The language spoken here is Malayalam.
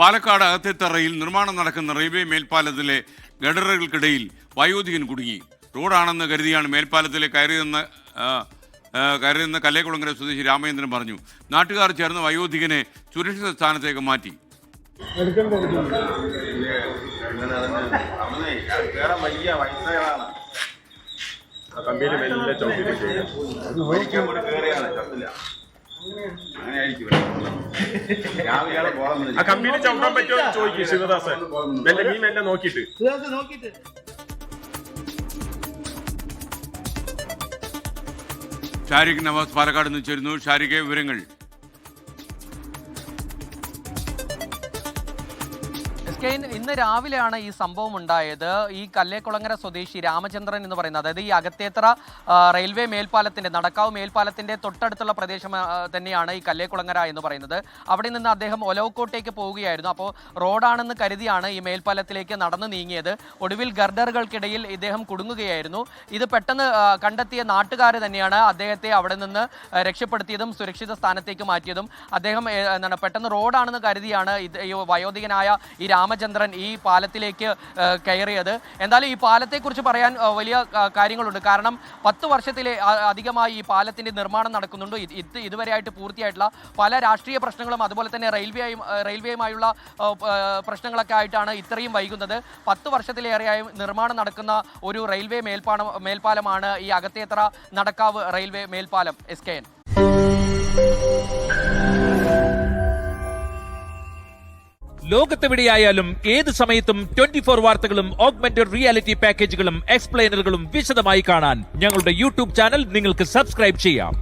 പാലക്കാട് അകത്തേത്തറയിൽ നിർമ്മാണം നടക്കുന്ന റെയിൽവേ മേൽപ്പാലത്തിലെ ഗഡറുകൾക്കിടയിൽ വയോധികൻ കുടുങ്ങി. റോഡാണെന്ന് കരുതിയാണ് മേൽപ്പാലത്തിലെ കയറിയെന്ന് കല്ലേക്കുളങ്ങര സ്വദേശി രാമചന്ദ്രൻ പറഞ്ഞു. നാട്ടുകാർ ചേർന്ന് വയോധികനെ സുരക്ഷിത സ്ഥാനത്തേക്ക് മാറ്റി. കമ്പിയിൽ ചവിട്ടാൻ പറ്റുമോ ചോദിക്കും ശിവദാസൻ. മെല്ലെ നോക്കിയിട്ട് ഷാരിഖ് നവാസ് പാലക്കാട് നിന്ന് ചേരുന്നു. ഷാരിഖെ, വിവരങ്ങൾ. ഇന്ന് രാവിലെയാണ് ഈ സംഭവം ഉണ്ടായത്. ഈ കല്ലേക്കുളങ്ങര സ്വദേശി രാമചന്ദ്രൻ എന്ന് പറയുന്നത്, അതായത് ഈ അകത്തേത്തറ റെയിൽവേ മേൽപ്പാലത്തിന്റെ നടക്കാവ് മേൽപ്പാലത്തിന്റെ തൊട്ടടുത്തുള്ള പ്രദേശം തന്നെയാണ് ഈ കല്ലേക്കുളങ്ങര എന്ന് പറയുന്നത്. അവിടെ നിന്ന് അദ്ദേഹം ഒലവക്കോട്ടേക്ക് പോവുകയായിരുന്നു. അപ്പോൾ റോഡാണെന്ന് കരുതിയാണ് ഈ മേൽപ്പാലത്തിലേക്ക് നടന്നു നീങ്ങിയത്. ഒടുവിൽ ഗർഡറുകൾക്കിടയിൽ ഇദ്ദേഹം കുടുങ്ങുകയായിരുന്നു. ഇത് പെട്ടെന്ന് കണ്ടെത്തിയ നാട്ടുകാർ തന്നെയാണ് അദ്ദേഹത്തെ അവിടെ നിന്ന് രക്ഷപ്പെടുത്തിയതും സുരക്ഷിത സ്ഥാനത്തേക്ക് മാറ്റിയതും. അദ്ദേഹം പെട്ടെന്ന് റോഡാണെന്ന് കരുതിയാണ് ഈ വയോധികനായ ഈ രാമചന്ദ്രൻ ഈ പാലത്തിലേക്ക് കയറിയത്. എന്തായാലും ഈ പാലത്തെക്കുറിച്ച് പറയാൻ വലിയ കാര്യങ്ങളുണ്ട്. കാരണം 10 വർഷത്തിലെ അധികമായി ഈ പാലത്തിന്റെ നിർമ്മാണം നടക്കുന്നുണ്ട്. ഇതുവരെയായിട്ട് പൂർത്തിയായിട്ടുള്ള പല രാഷ്ട്രീയ പ്രശ്നങ്ങളും അതുപോലെ തന്നെ റെയിൽവേയുമായുള്ള പ്രശ്നങ്ങളൊക്കെ ആയിട്ടാണ് ഇത്രയും വൈകുന്നത്. 10 വർഷത്തിലേറെയായി നിർമ്മാണം നടക്കുന്ന ഒരു റെയിൽവേ മേൽപ്പാലമാണ് ഈ അകത്തേത്തറ നടക്കാവ് റെയിൽവേ മേൽപ്പാലം. SKN. ലോകത്തെവിടെയായാലും ഏത് സമയത്തും 24 വാർത്തകളും ഓഗ്മെന്റഡ് റിയാലിറ്റി പാക്കേജുകളും എക്സ്പ്ലെയിനറുകളും വിശദമായി കാണാൻ ഞങ്ങളുടെ യൂട്യൂബ് ചാനൽ നിങ്ങൾക്ക് സബ്സ്ക്രൈബ് ചെയ്യാം.